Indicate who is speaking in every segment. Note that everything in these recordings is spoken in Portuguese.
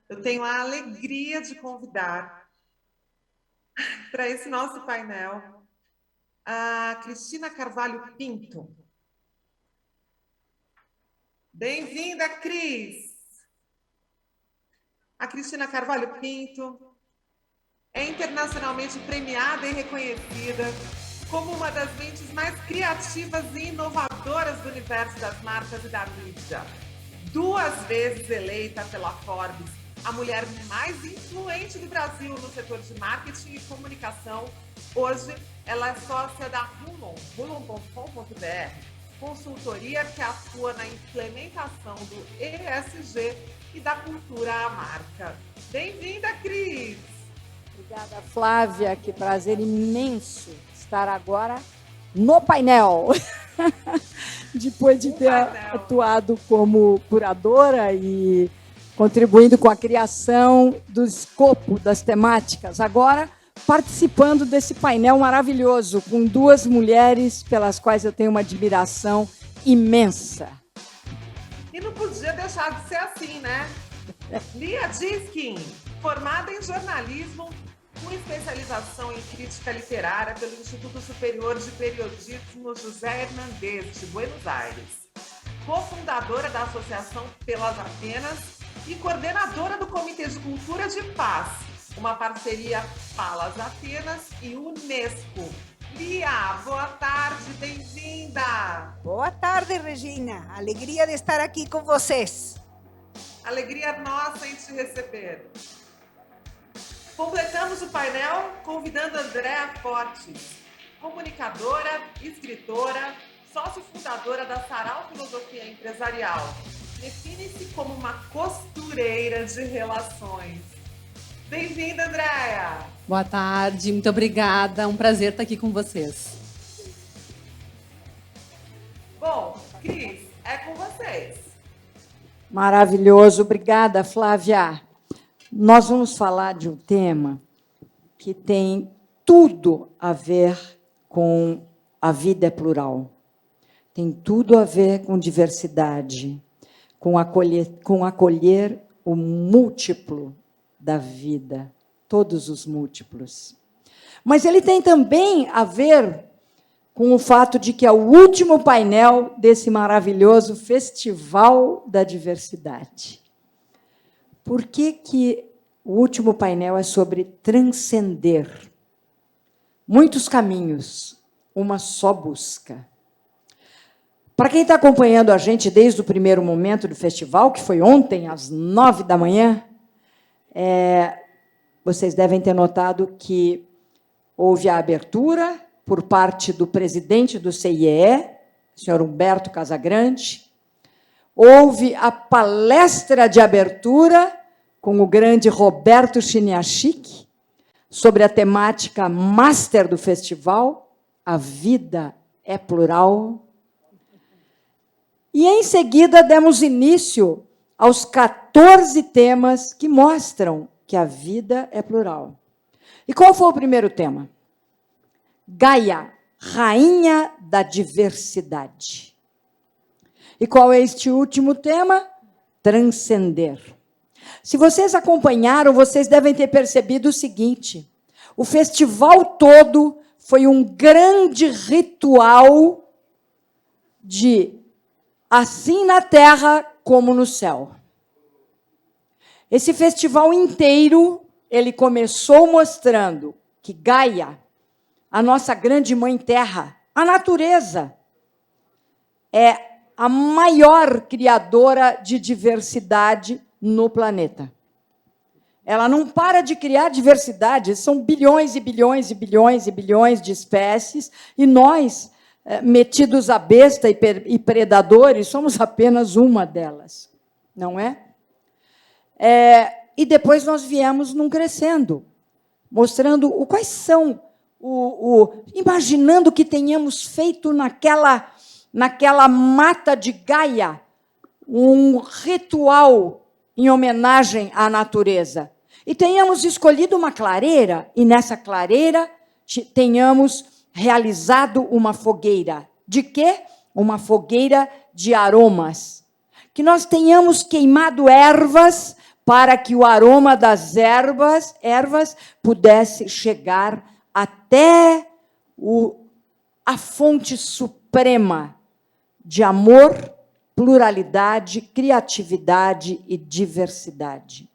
Speaker 1: Eu tenho a alegria de convidar para esse nosso painel a Cristina Carvalho Pinto. Bem-vinda, Cris! A Cristina Carvalho Pinto é internacionalmente premiada e reconhecida como uma das mentes mais criativas e inovadoras do universo das marcas e da mídia. 2 vezes eleita pela Forbes a mulher mais influente do Brasil no setor de marketing e comunicação. Hoje, ela é sócia da Hulon.com.br, consultoria que atua na implementação do ESG e da cultura à marca. Bem-vinda, Cris!
Speaker 2: Obrigada, Flávia. Que prazer imenso estar agora no painel. Depois de ter atuado como curadora e contribuindo com a criação do escopo das temáticas. Agora, participando desse painel maravilhoso, com 2 mulheres pelas quais eu tenho uma admiração imensa.
Speaker 1: E não podia deixar de ser assim, né? Lia Diskin, formada em jornalismo, com especialização em crítica literária pelo Instituto Superior de Periodismo José Hernandez, de Buenos Aires. Cofundadora da Associação Pelas Atenas e coordenadora do Comitê de Cultura de Paz, uma parceria Palas Atenas e Unesco. Lia, boa tarde, bem-vinda!
Speaker 3: Boa tarde, Regina. Alegria de estar aqui com vocês.
Speaker 1: Alegria nossa em te receber. Completamos o painel convidando Andréa Fortes, comunicadora, escritora, sócio fundadora da Sarau Filosofia Empresarial. Define-se como uma costureira de relações. Bem-vinda, Andréa!
Speaker 4: Boa tarde, muito obrigada. Um prazer estar aqui com vocês.
Speaker 1: Bom, Cris, é com vocês.
Speaker 2: Maravilhoso. Obrigada, Flávia. Nós vamos falar de um tema que tem tudo a ver com a vida é plural. Tem tudo a ver com diversidade, com acolher o múltiplo da vida, todos os múltiplos. Mas ele tem também a ver com o fato de que é o último painel desse maravilhoso Festival da Diversidade. Por que o último painel é sobre transcender? Muitos caminhos, uma só busca. Para quem está acompanhando a gente desde o primeiro momento do festival, que foi ontem, às 9 da manhã, vocês devem ter notado que houve a abertura por parte do presidente do CIEE, senhor Humberto Casagrande. Houve a palestra de abertura com o grande Roberto Chiniachik, sobre a temática master do festival, A Vida é Plural. E, em seguida, demos início aos 14 temas que mostram que a vida é plural. E qual foi o primeiro tema? Gaia, rainha da diversidade. E qual é este último tema? Transcender. Se vocês acompanharam, vocês devem ter percebido o seguinte: o festival todo foi um grande ritual de assim na terra como no céu. Esse festival inteiro, ele começou mostrando que Gaia, a nossa grande mãe terra, a natureza, é a maior criadora de diversidade no planeta. Ela não para de criar diversidade, são bilhões e bilhões e bilhões e bilhões de espécies, e nós, metidos a besta e predadores, somos apenas uma delas, não é? E depois nós viemos num crescendo, mostrando quais são, imaginando que tenhamos feito naquela mata de Gaia um ritual em homenagem à natureza. E tenhamos escolhido uma clareira, e nessa clareira tenhamos realizado uma fogueira. De quê? Uma fogueira de aromas. Que nós tenhamos queimado ervas para que o aroma das ervas pudesse chegar até a fonte suprema de amor, pluralidade, criatividade e diversidade.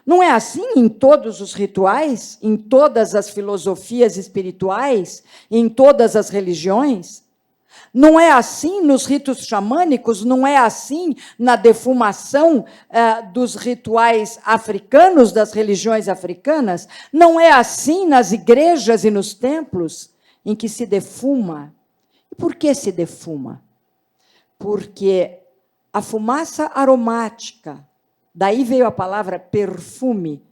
Speaker 2: Não é assim em todos os rituais, em todas as filosofias espirituais, em todas as religiões? Não é assim nos ritos xamânicos? Não é assim na defumação dos rituais africanos, das religiões africanas? Não é assim nas igrejas e nos templos em que se defuma? E por que se defuma? Porque a fumaça aromática, daí veio a palavra perfume,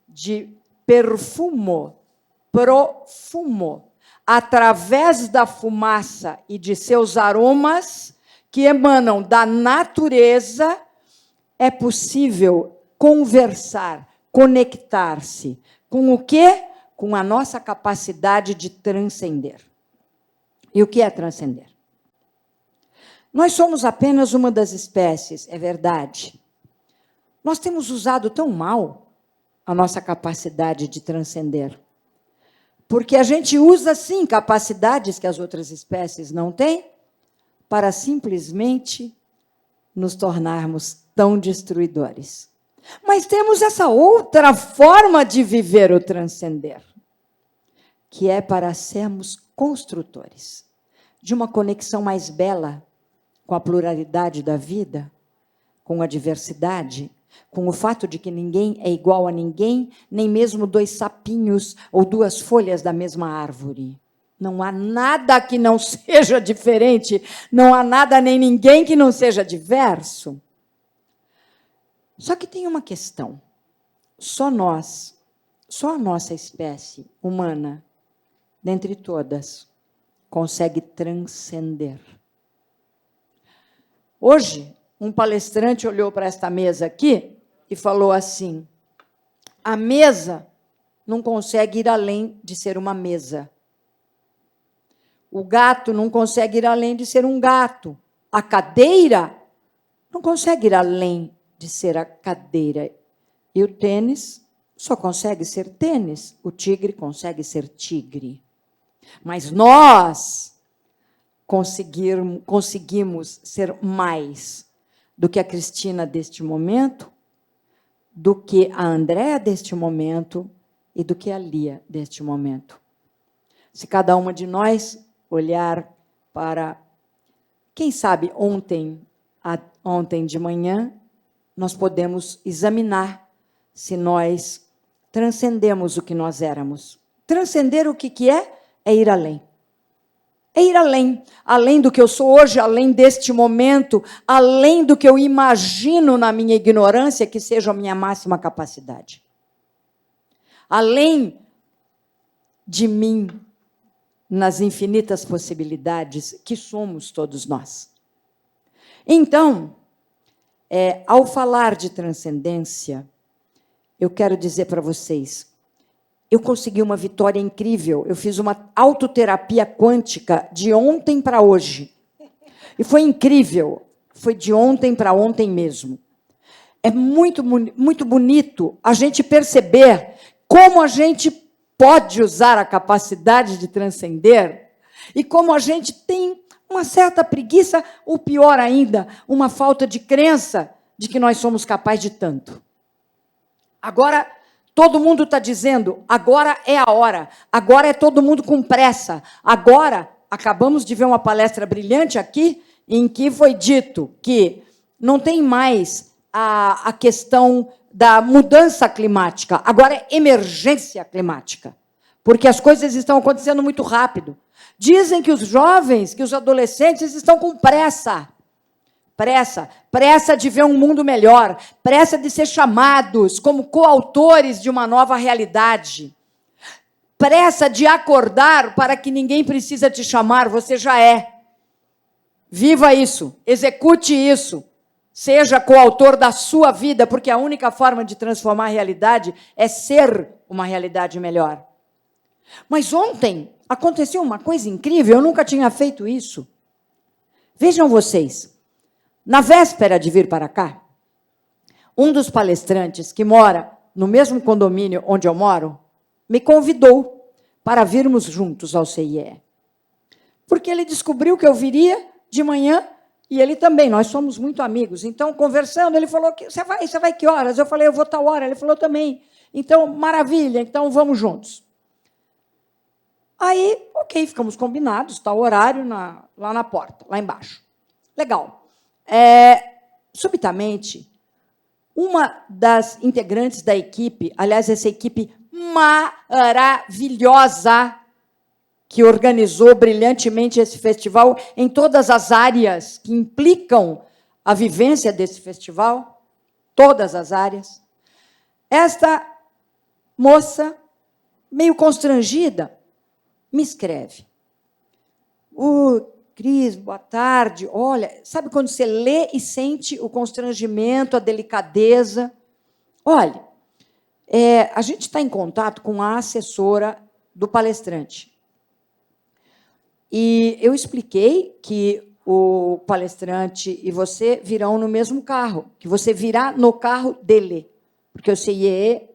Speaker 2: de perfumo, profumo, através da fumaça e de seus aromas que emanam da natureza, é possível conversar, conectar-se com o quê? Com a nossa capacidade de transcender. E o que é transcender? Nós somos apenas uma das espécies, é verdade. Nós temos usado tão mal a nossa capacidade de transcender. Porque a gente usa, sim, capacidades que as outras espécies não têm, para simplesmente nos tornarmos tão destruidores. Mas temos essa outra forma de viver o transcender, que é para sermos construtores de uma conexão mais bela com a pluralidade da vida, com a diversidade, com o fato de que ninguém é igual a ninguém, nem mesmo dois sapinhos ou duas folhas da mesma árvore. Não há nada que não seja diferente, não há nada nem ninguém que não seja diverso. Só que tem uma questão. Só nós, só a nossa espécie humana, dentre todas, consegue transcender. Hoje, um palestrante olhou para esta mesa aqui e falou assim: a mesa não consegue ir além de ser uma mesa. O gato não consegue ir além de ser um gato. A cadeira não consegue ir além de ser a cadeira. E o tênis só consegue ser tênis. O tigre consegue ser tigre. Mas nós conseguimos ser mais do que a Cristina deste momento, do que a Andréa deste momento e do que a Lia deste momento. Se cada uma de nós olhar para, quem sabe, ontem de manhã, nós podemos examinar se nós transcendemos o que nós éramos. Transcender o que é? É ir além. É ir além do que eu sou hoje, além deste momento, além do que eu imagino na minha ignorância que seja a minha máxima capacidade. Além de mim, nas infinitas possibilidades que somos todos nós. Então, ao falar de transcendência, eu quero dizer para vocês, eu consegui uma vitória incrível. Eu fiz uma autoterapia quântica de ontem para hoje. E foi incrível. Foi de ontem para ontem mesmo. É muito, muito bonito a gente perceber como a gente pode usar a capacidade de transcender e como a gente tem uma certa preguiça, ou pior ainda, uma falta de crença de que nós somos capazes de tanto. Agora, todo mundo está dizendo, agora é a hora, agora é todo mundo com pressa, agora, acabamos de ver uma palestra brilhante aqui, em que foi dito que não tem mais a questão da mudança climática, agora é emergência climática, porque as coisas estão acontecendo muito rápido. Dizem que os jovens, que os adolescentes estão com pressa, pressa de ver um mundo melhor, pressa de ser chamados como coautores de uma nova realidade, pressa de acordar para que ninguém precisa te chamar, você já é. Viva isso, execute isso, seja coautor da sua vida, porque a única forma de transformar a realidade é ser uma realidade melhor. Mas ontem aconteceu uma coisa incrível, eu nunca tinha feito isso. Vejam vocês, na véspera de vir para cá, um dos palestrantes, que mora no mesmo condomínio onde eu moro, me convidou para virmos juntos ao CIE. Porque ele descobriu que eu viria de manhã, e ele também, nós somos muito amigos. Então, conversando, ele falou, você vai que horas? Eu falei, eu vou tal hora. Ele falou, também. Então, maravilha, então vamos juntos. Aí, ok, ficamos combinados, tal horário lá na porta, lá embaixo. Legal. Subitamente, uma das integrantes da equipe, aliás, essa equipe maravilhosa, que organizou brilhantemente esse festival em todas as áreas que implicam a vivência desse festival, todas as áreas. Esta moça, meio constrangida, me escreve. Cris, boa tarde. Olha, sabe quando você lê e sente o constrangimento, a delicadeza? Olha, a gente está em contato com a assessora do palestrante. E eu expliquei que o palestrante e você virão no mesmo carro, que você virá no carro dele, porque o CIE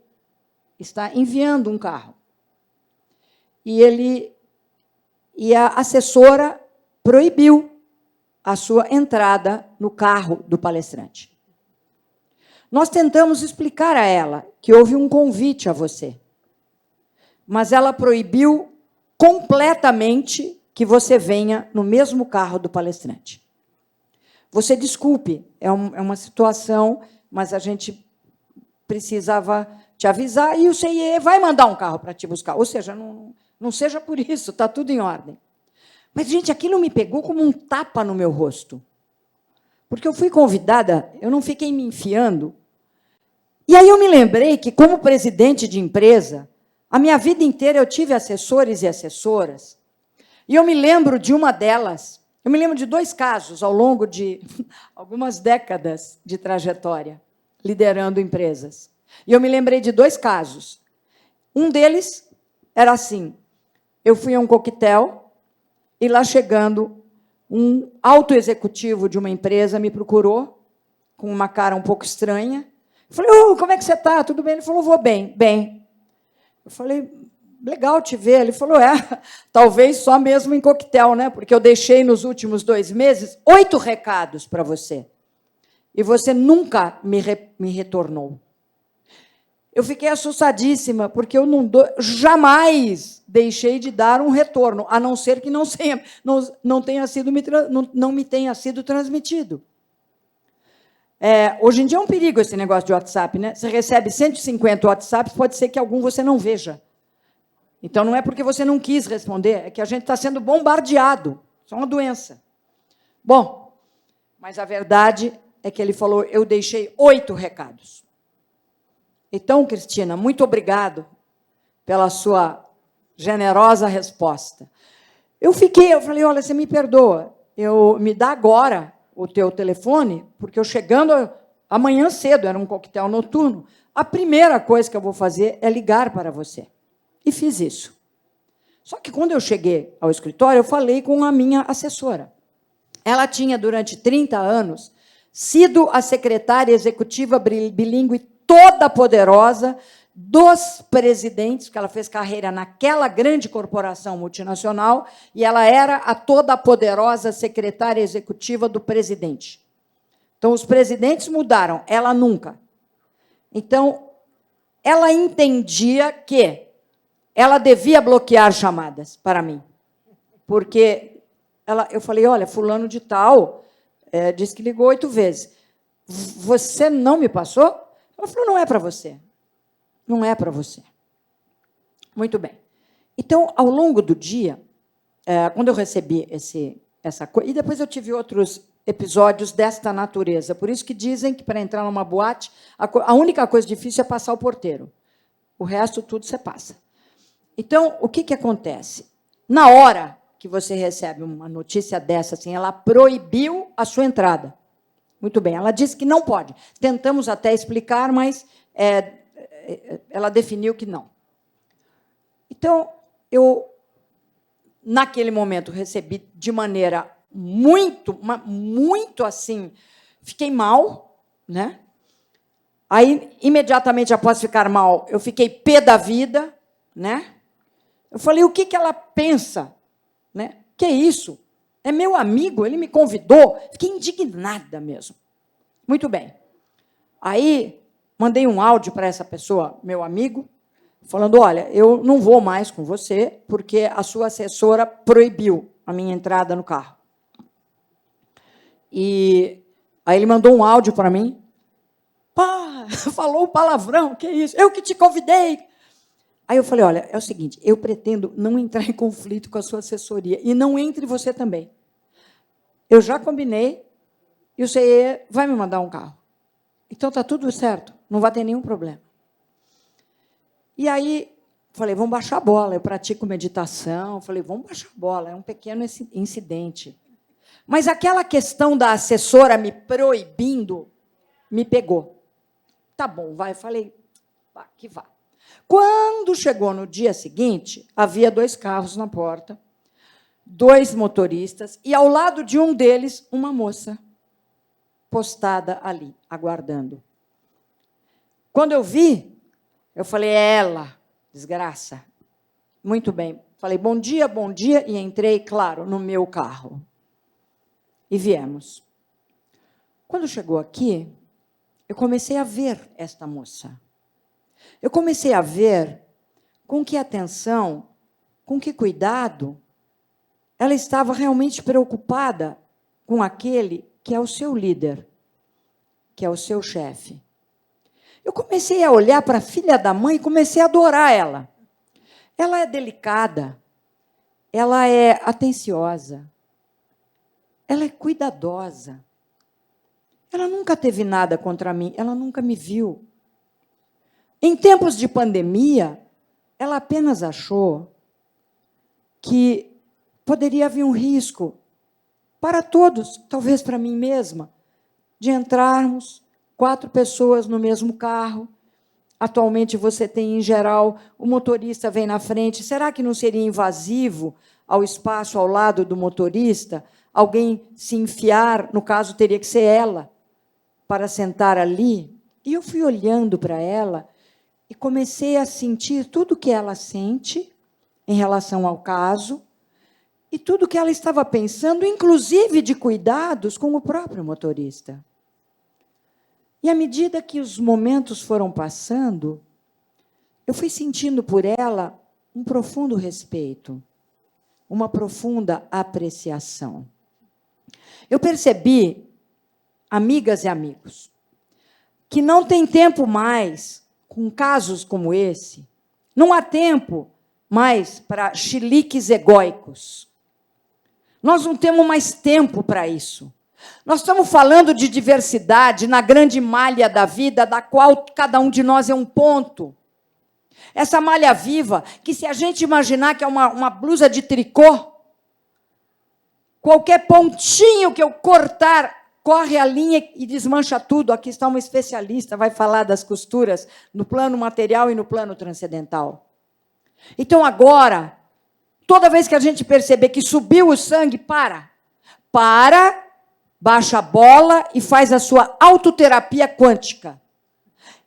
Speaker 2: está enviando um carro. E a assessora proibiu a sua entrada no carro do palestrante. Nós tentamos explicar a ela que houve um convite a você, mas ela proibiu completamente que você venha no mesmo carro do palestrante. Você desculpe, é uma situação, mas a gente precisava te avisar, e o CIE vai mandar um carro para te buscar. Ou seja, não seja por isso, está tudo em ordem. Mas, gente, aquilo me pegou como um tapa no meu rosto. Porque eu fui convidada, eu não fiquei me enfiando. E aí eu me lembrei que, como presidente de empresa, a minha vida inteira eu tive assessores e assessoras. E eu me lembro de uma delas, eu me lembro de 2 casos ao longo de algumas décadas de trajetória, liderando empresas. E eu me lembrei de 2 casos. Um deles era assim, eu fui a um coquetel, e lá chegando, um alto executivo de uma empresa me procurou, com uma cara um pouco estranha. Eu falei, como é que você está? Tudo bem? Ele falou, vou bem. Bem. Eu falei, legal te ver. Ele falou, talvez só mesmo em coquetel, né? Porque eu deixei nos últimos 2 meses 8 recados para você. E você nunca me retornou. Eu fiquei assustadíssima, porque eu jamais deixei de dar um retorno, a não ser que não me tenha sido transmitido. Hoje em dia é um perigo esse negócio de WhatsApp, né? Você recebe 150 WhatsApps, pode ser que algum você não veja. Então, não é porque você não quis responder, é que a gente está sendo bombardeado. Isso é uma doença. Bom, mas a verdade é que ele falou, eu deixei 8 recados. Então, Cristina, muito obrigado pela sua generosa resposta. Eu falei, olha, você me perdoa, me dá agora o teu telefone, porque eu chegando amanhã cedo, era um coquetel noturno, a primeira coisa que eu vou fazer é ligar para você. E fiz isso. Só que, quando eu cheguei ao escritório, eu falei com a minha assessora. Ela tinha, durante 30 anos, sido a secretária executiva bilíngue toda poderosa dos presidentes, porque ela fez carreira naquela grande corporação multinacional, e ela era a toda poderosa secretária executiva do presidente. Então, os presidentes mudaram, ela nunca. Então, ela entendia que ela devia bloquear chamadas para mim. Porque eu falei, olha, fulano de tal disse que ligou 8 vezes. Você não me passou? Ela falou, não é para você. Não é para você. Muito bem. Então, ao longo do dia, quando eu recebi essa coisa, e depois eu tive outros episódios desta natureza, por isso que dizem que, para entrar numa boate, a única coisa difícil é passar o porteiro. O resto, tudo você passa. Então, o que acontece? Na hora que você recebe uma notícia dessa, assim, ela proibiu a sua entrada. Muito bem, ela disse que não pode. Tentamos até explicar, mas ela definiu que não. Então, eu, naquele momento, recebi de maneira muito assim, fiquei mal, né? Aí, imediatamente após ficar mal, eu fiquei pé da vida, né? Eu falei, o que ela pensa? Né? Que isso? É meu amigo, ele me convidou. Fiquei indignada mesmo. Muito bem. Aí, mandei um áudio para essa pessoa, meu amigo, falando, olha, eu não vou mais com você, porque a sua assessora proibiu a minha entrada no carro. E aí ele mandou um áudio para mim. Pá, falou palavrão, que isso? Eu que te convidei. Aí eu falei, olha, é o seguinte, eu pretendo não entrar em conflito com a sua assessoria, e não entre você também. Eu já combinei, e o CE vai me mandar um carro. Então, está tudo certo, não vai ter nenhum problema. E aí, falei, vamos baixar a bola, eu pratico meditação, falei, vamos baixar a bola, é um pequeno incidente. Mas aquela questão da assessora me proibindo, me pegou. Tá bom, vai. Falei, vá, que vá. Quando chegou no dia seguinte, havia 2 carros na porta, 2 motoristas, e ao lado de um deles, uma moça postada ali, aguardando. Quando eu vi, eu falei, é ela, desgraça. Muito bem. Falei, bom dia, e entrei, claro, no meu carro. E viemos. Quando chegou aqui, eu comecei a ver esta moça. Eu comecei a ver com que atenção, com que cuidado, ela estava realmente preocupada com aquele que é o seu líder, que é o seu chefe. Eu comecei a olhar para a filha da mãe e comecei a adorar ela. Ela é delicada, ela é atenciosa, ela é cuidadosa. Ela nunca teve nada contra mim, ela nunca me viu. Em tempos de pandemia, ela apenas achou que poderia haver um risco para todos, talvez para mim mesma, de entrarmos 4 pessoas no mesmo carro. Atualmente você tem, em geral, o motorista vem na frente. Será que não seria invasivo ao espaço ao lado do motorista alguém se enfiar? No caso, teria que ser ela, para sentar ali. E eu fui olhando para ela e comecei a sentir tudo o que ela sente em relação ao caso e tudo o que ela estava pensando, inclusive de cuidados com o próprio motorista. E, à medida que os momentos foram passando, eu fui sentindo por ela um profundo respeito, uma profunda apreciação. Eu percebi, amigas e amigos, que não tem tempo mais, com casos como esse, não há tempo mais para chiliques egóicos. Nós não temos mais tempo para isso. Nós estamos falando de diversidade na grande malha da vida, da qual cada um de nós é um ponto. Essa malha viva, que se a gente imaginar que é uma blusa de tricô, qualquer pontinho que eu cortar, corre a linha e desmancha tudo. Aqui está uma especialista, vai falar das costuras no plano material e no plano transcendental. Então, agora, toda vez que a gente perceber que subiu o sangue, para, baixa a bola e faz a sua autoterapia quântica.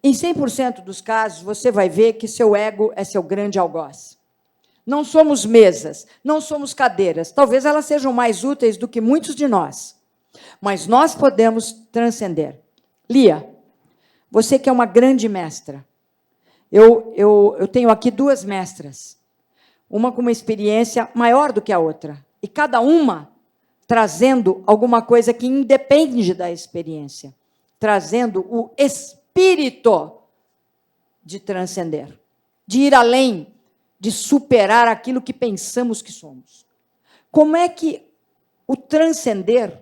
Speaker 2: Em 100% dos casos, você vai ver que seu ego é seu grande algoz. Não somos mesas, não somos cadeiras. Talvez elas sejam mais úteis do que muitos de nós. Mas nós podemos transcender. Lia, você que é uma grande mestra. Eu tenho aqui 2 mestras. Uma com uma experiência maior do que a outra. E cada uma trazendo alguma coisa que independe da experiência. Trazendo o espírito de transcender. De ir além, de superar aquilo que pensamos que somos. Como é que o transcender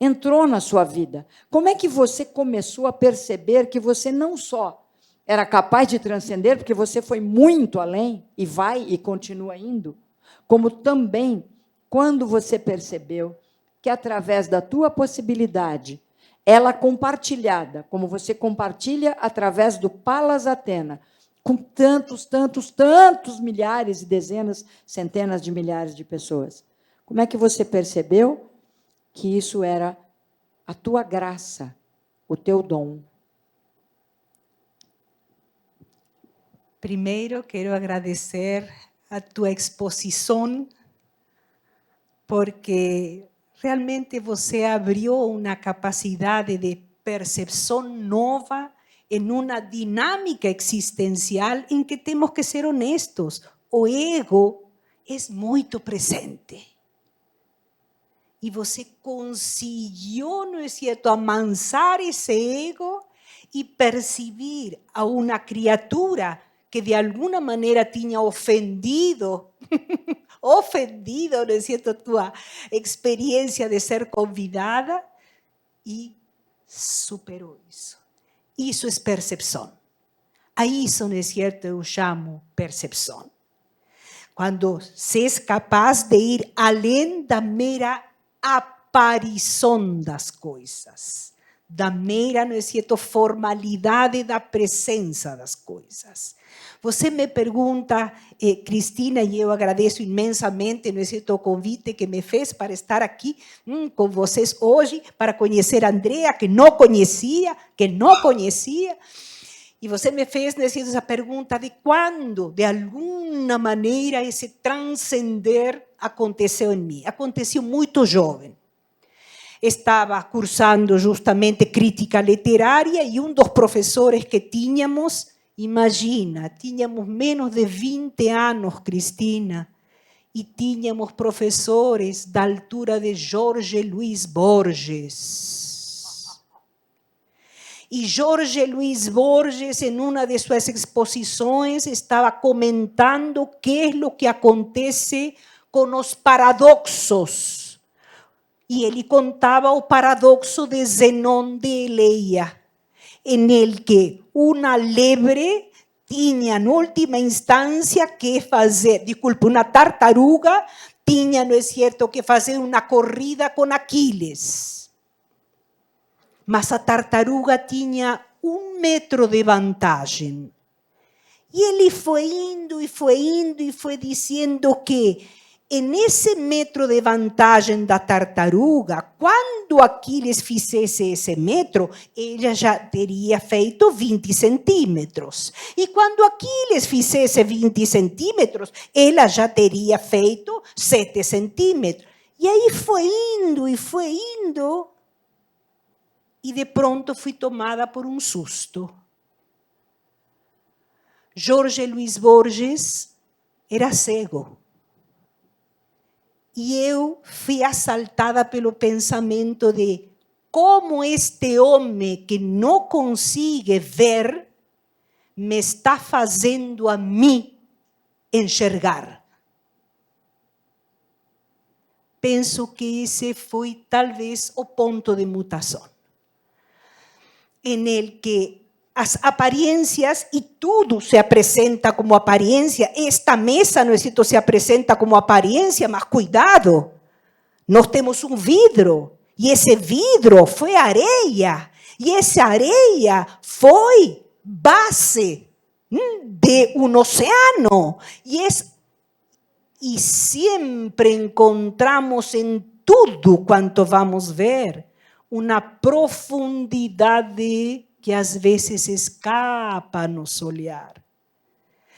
Speaker 2: entrou na sua vida? Como é que você começou a perceber que você não só era capaz de transcender, porque você foi muito além, e vai e continua indo, como também, quando você percebeu que, através da tua possibilidade, ela compartilhada, como você compartilha através do Palas Athena, com tantos milhares e dezenas, centenas de milhares de pessoas. Como é que você percebeu que isso era a tua graça, o teu dom?
Speaker 3: Primeiro, quero agradecer a tua exposição, porque realmente você abriu uma capacidade de percepção nova em uma dinâmica existencial em que temos que ser honestos. O ego é muito presente. E você conseguiu, não é certo, amansar esse ego e perceber a uma criatura que de alguma maneira tinha ofendido, não é certo, tua experiência de ser convidada e superou isso. Isso é percepção. A isso, não é certo, eu chamo percepção. Quando se é capaz de ir além da mera aparição das coisas, da mera, não é certo, formalidade da presença das coisas. Você me pergunta, Cristina, e eu agradeço imensamente, não é certo, o convite que me fez para estar aqui com vocês hoje, para conhecer a Andrea, que não conhecia. E você me fez, não é certo, essa pergunta de quando, de alguma maneira, esse transcender aconteceu em mim. Aconteceu muito jovem. Estava cursando justamente crítica literária e um dos professores que tínhamos, imagina, tínhamos menos de 20 anos, Cristina, e tínhamos professores da altura de Jorge Luis Borges. E Jorge Luis Borges, em uma de suas exposições, estava comentando o que é o que acontece com os paradoxos. E ele contava o paradoxo de Zenón de Eleia, em el que uma lebre tinha, em última instância, que fazer, uma tartaruga tinha, não é certo, que fazer uma corrida com Aquiles. Mas a tartaruga tinha 1 metro de vantagem. E ele foi indo e foi dizendo que nesse metro de vantagem da tartaruga, quando Aquiles fizesse esse metro, ela já teria feito 20 centímetros. E quando Aquiles fizesse 20 centímetros, ela já teria feito 7 centímetros. E aí foi indo. E de pronto fui tomada por um susto. Jorge Luis Borges era cego. E eu fui assaltada pelo pensamento de como este homem que não consegue ver me está fazendo a mim enxergar. Penso que esse foi talvez o ponto de mutação, em el que as aparências, e tudo se apresenta como aparência, esta mesa, não é certo, se apresenta como aparência, mas cuidado, nós temos um vidro, e esse vidro foi areia, e essa areia foi base de um oceano, e sempre encontramos em tudo quanto vamos ver uma profundidade que às vezes escapa a nosso olhar.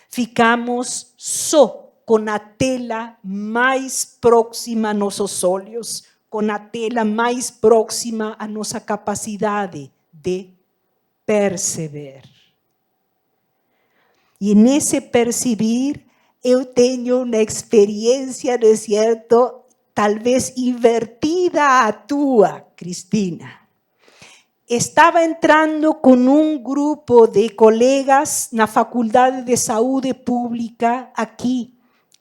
Speaker 3: Ficamos só com a tela mais próxima a nossos olhos, com a tela mais próxima à nossa capacidade de perceber. E nesse perceber, eu tenho uma experiência, não é certo, talvez invertida à tua, Cristina. Estava entrando com um grupo de colegas na Faculdade de Saúde Pública aqui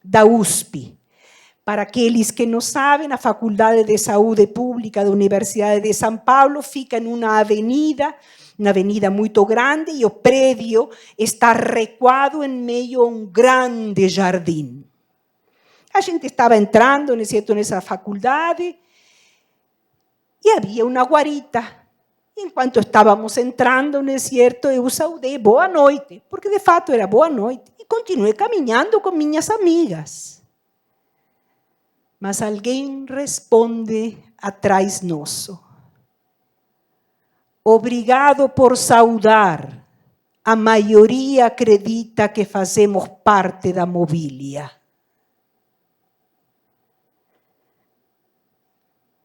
Speaker 3: da USP. Para aqueles que não sabem, a Faculdade de Saúde Pública da Universidade de São Paulo fica em uma avenida muito grande, e o prédio está recuado em meio a um grande jardim. A gente estava entrando, não é certo, nessa faculdade e havia uma guarita. Enquanto estávamos entrando, não é certo, eu saudei boa noite, porque de fato era boa noite, e continuei caminhando com minhas amigas. Mas alguém responde atrás nosso: obrigado por saudar, a maioria acredita que fazemos parte da mobília.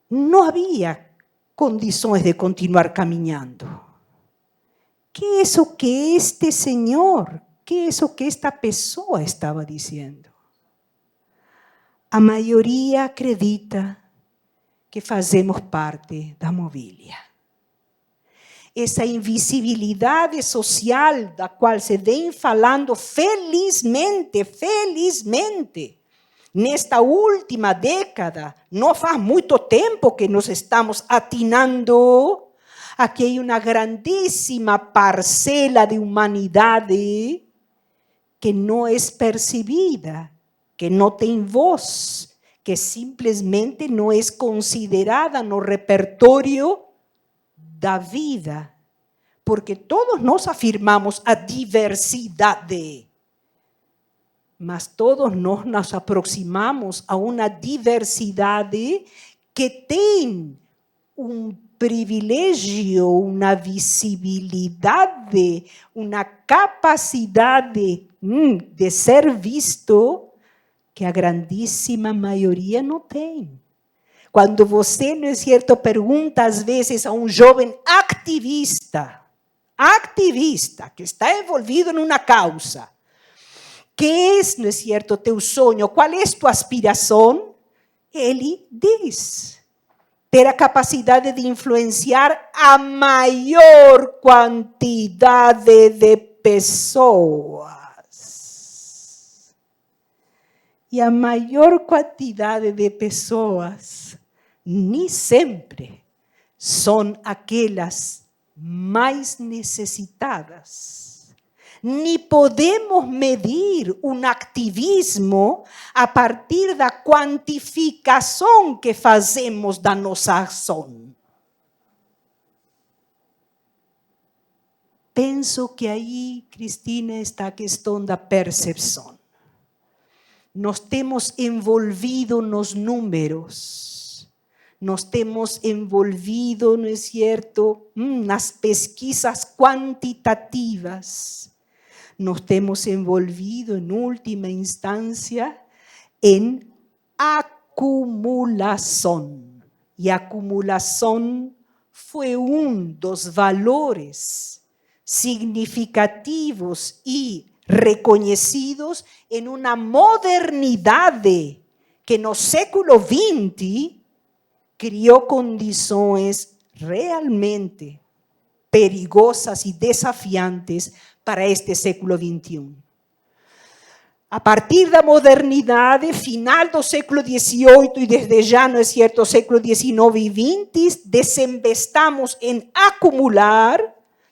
Speaker 3: Não havia condições de continuar caminhando. ¿Qué es lo que este señor, qué es lo que esta pessoa estaba diciendo? A maioria acredita que fazemos parte da mobília. Essa invisibilidade social da qual se vem falando felizmente, nesta última década, não faz muito tempo que nos estamos atinando. Aqui hay una grandísima parcela de humanidade que no es percibida, que no tiene voz, que simplesmente no es considerada no repertorio da vida. Porque todos nos afirmamos a diversidade, mas todos nos aproximamos a una diversidade que tem privilégio, uma visibilidade, uma capacidade de ser visto que a grandíssima maioria não tem. Quando você, não é certo, pergunta às vezes a um jovem activista que está envolvido em uma causa, que é, não é certo, teu sonho, qual é tua aspiração? Ele diz: ter a capacidade de influenciar a maior quantidade de pessoas. E a maior quantidade de pessoas nem sempre são aquelas mais necessitadas. Ni podemos medir um ativismo a partir da quantificação que fazemos da nossa ação. Penso que aí, Cristina, está a questão da percepção. Nos temos envolvido nos números, nos temos envolvido, não é certo, nas pesquisas quantitativas. Nos temos envolvido, en última instancia, en acumulación. Y acumulación fue uno de los valores significativos y reconocidos en una modernidad que en el século XX creó condiciones realmente perigosas y desafiantes para este século XXI. A partir da modernidade, final do século XVIII e desde já, não é certo, século XIX e XX, desinvestamos em acumular,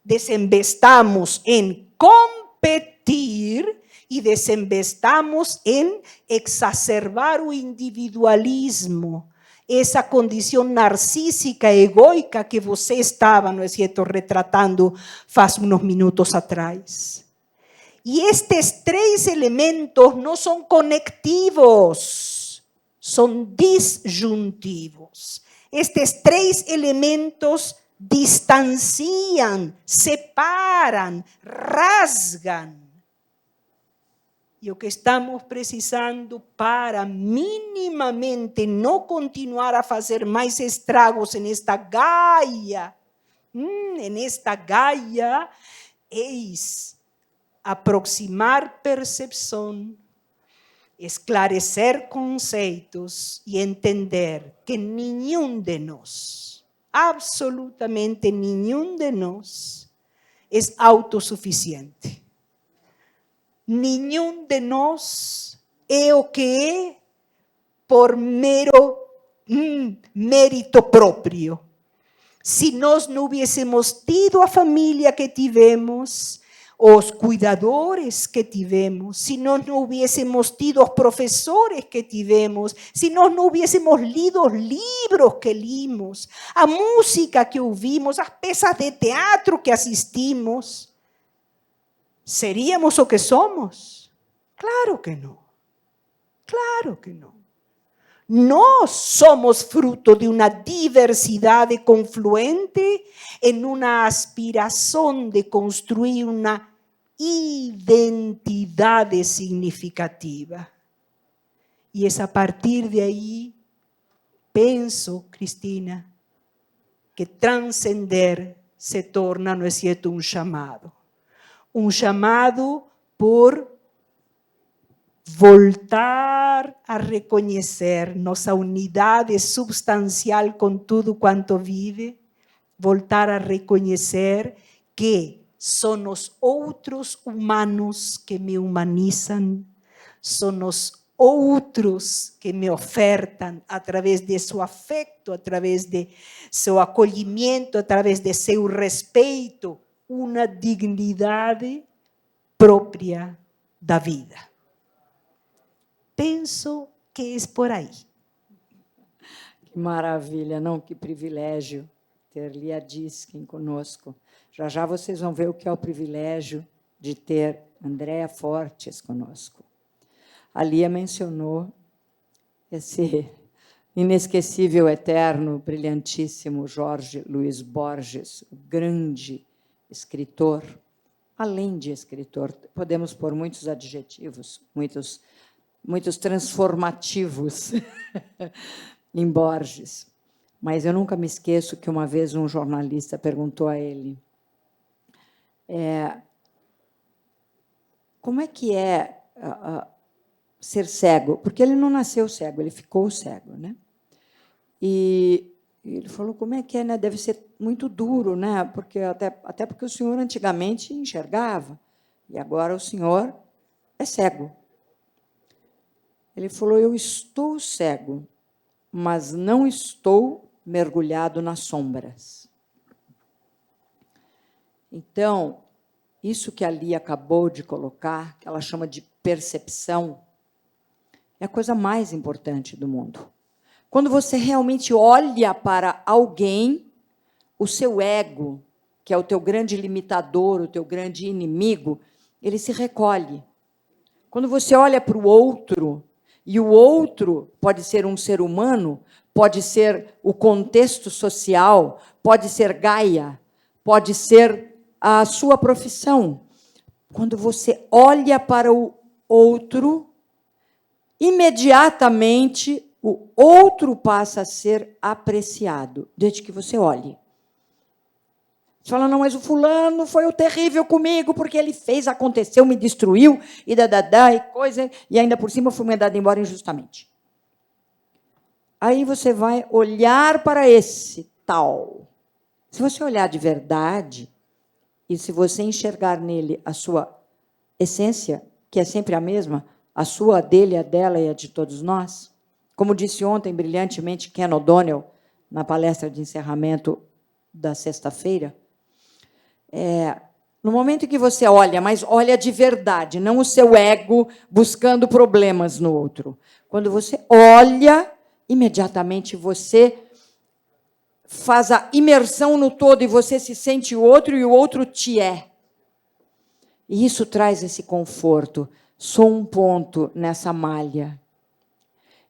Speaker 3: desinvestamos em competir e desinvestamos em exacerbar o individualismo, essa condição narcísica, egoica que você estava, não é certo, retratando faz uns minutos atrás. E estes três elementos não são conectivos, são disjuntivos. Estes três elementos distanciam, separam, rasgam. E o que estamos precisando para minimamente não continuar a fazer mais estragos nesta Gaia, eis aproximar percepção, esclarecer conceitos e entender que nenhum de nós, absolutamente nenhum de nós, é autossuficiente. Nenhum de nós é o que é por mero mérito próprio. Se nós não hubiésemos tido a família que tivemos, os cuidadores que tivemos, se nós não hubiésemos tido os professores que tivemos, se nós não hubiésemos lido os livros que limos, a música que ouvimos, as peças de teatro que assistimos, ¿seríamos o que somos? Claro que no. Claro que no. Nós somos fruto de uma diversidade confluente em uma aspiração de construir uma identidade significativa. E é a partir de aí, penso, Cristina, que transcender se torna, não é certo, um chamado. Um chamado por voltar a reconhecer nossa unidade substancial com tudo quanto vive, voltar a reconhecer que são os outros humanos que me humanizam, são os outros que me ofertam, através de seu afeto, através de seu acolhimento, através de seu respeito, uma dignidade própria da vida. Penso que é por aí.
Speaker 2: Que maravilha, não? Que privilégio ter Lia Diskin conosco. Já já vocês vão ver o que é o privilégio de ter Andréa Fortes conosco. A Lia mencionou esse inesquecível, eterno, brilhantíssimo Jorge Luiz Borges, o grande escritor. Além de escritor, podemos pôr muitos adjetivos, muitos transformativos em Borges. Mas eu nunca me esqueço que uma vez um jornalista perguntou a ele como é que é ser cego? Porque ele não nasceu cego, ele ficou cego, né? E ele falou, como é que é, né? Deve ser muito duro, né? Porque até porque o senhor antigamente enxergava, e agora o senhor é cego. Ele falou, eu estou cego, mas não estou mergulhado nas sombras. Então, isso que a Lia acabou de colocar, que ela chama de percepção, é a coisa mais importante do mundo. Quando você realmente olha para alguém, o seu ego, que é o teu grande limitador, o teu grande inimigo, ele se recolhe. Quando você olha para o outro, e o outro pode ser um ser humano, pode ser o contexto social, pode ser Gaia, pode ser a sua profissão. Quando você olha para o outro, imediatamente o outro passa a ser apreciado, desde que você olhe. Você fala, não, mas o fulano foi o terrível comigo, porque ele fez, aconteceu, me destruiu, e dadadá, e coisa, e ainda por cima fui mandado embora injustamente. Aí você vai olhar para esse tal. Se você olhar de verdade, e se você enxergar nele a sua essência, que é sempre a mesma, a sua, a dele, a dela e a de todos nós, como disse ontem brilhantemente Ken O'Donnell, na palestra de encerramento da sexta-feira, no momento em que você olha, mas olha de verdade, não o seu ego buscando problemas no outro. Quando você olha, imediatamente você faz a imersão no todo e você se sente o outro e o outro te é. E isso traz esse conforto. Sou um ponto nessa malha.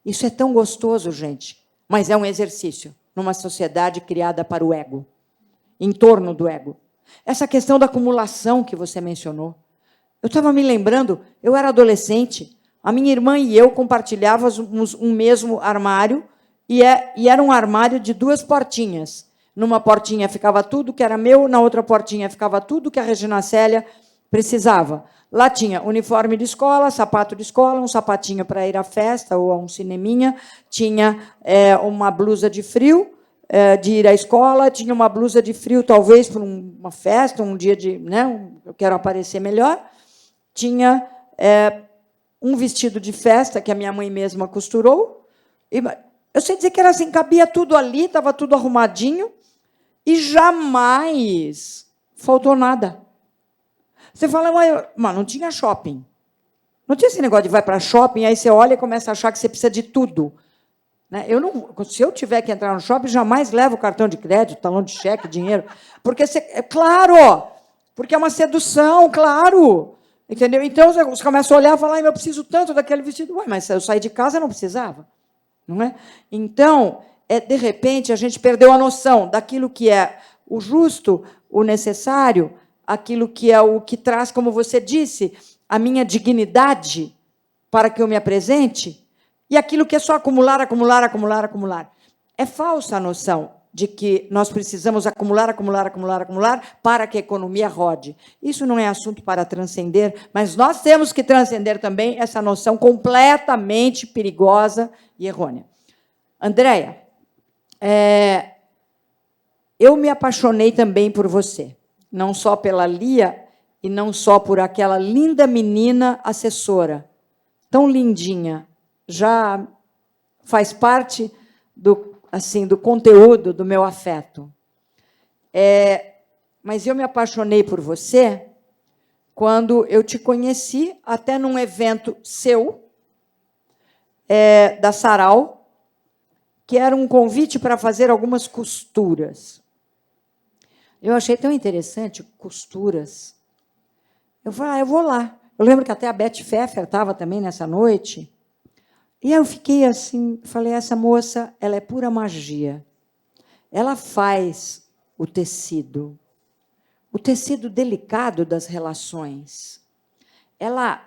Speaker 2: Isso é tão gostoso, gente, mas é um exercício numa sociedade criada para o ego, em torno do ego. Essa questão da acumulação que você mencionou. Eu estava me lembrando, eu era adolescente, a minha irmã e eu compartilhávamos um mesmo armário, e era um armário de 2 portinhas. Numa portinha ficava tudo que era meu, na outra portinha ficava tudo que a Regina Célia precisava. Lá tinha uniforme de escola, sapato de escola, um sapatinho para ir à festa ou a um cineminha, tinha uma blusa de frio, de ir à escola, tinha uma blusa de frio, talvez, para uma festa, um dia de... né, eu quero aparecer melhor. Tinha um vestido de festa que a minha mãe mesma costurou. E eu sei dizer que era assim, cabia tudo ali, estava tudo arrumadinho, e jamais faltou nada. Você fala, mas não tinha shopping. Não tinha esse negócio de vai para shopping, aí você olha e começa a achar que você precisa de tudo. Né? Se eu tiver que entrar no shopping, jamais levo cartão de crédito, talão de cheque, dinheiro. Porque, claro, porque é uma sedução, claro. Entendeu? Então, você começa a olhar e falar, eu preciso tanto daquele vestido. Ué, mas eu saí de casa, não precisava. Não é? Então, de repente, a gente perdeu a noção daquilo que é o justo, o necessário, aquilo que é o que traz, como você disse, a minha dignidade para que eu me apresente, e aquilo que é só acumular, acumular, acumular, acumular. É falsa a noção de que nós precisamos acumular, acumular, acumular, acumular para que a economia rode. Isso não é assunto para transcender, mas nós temos que transcender também essa noção completamente perigosa e errônea. Andréia, eu me apaixonei também por você, não só pela Lia e não só por aquela linda menina assessora, tão lindinha, já faz parte do conteúdo do meu afeto. Mas eu me apaixonei por você quando eu te conheci, até num evento seu, da Sarau, que era um convite para fazer algumas costuras. Eu achei tão interessante, costuras. Eu falei, eu vou lá. Eu lembro que até a Beth Pfeffer estava também nessa noite. E aí eu fiquei assim, falei, essa moça, ela é pura magia. Ela faz o tecido delicado das relações. Ela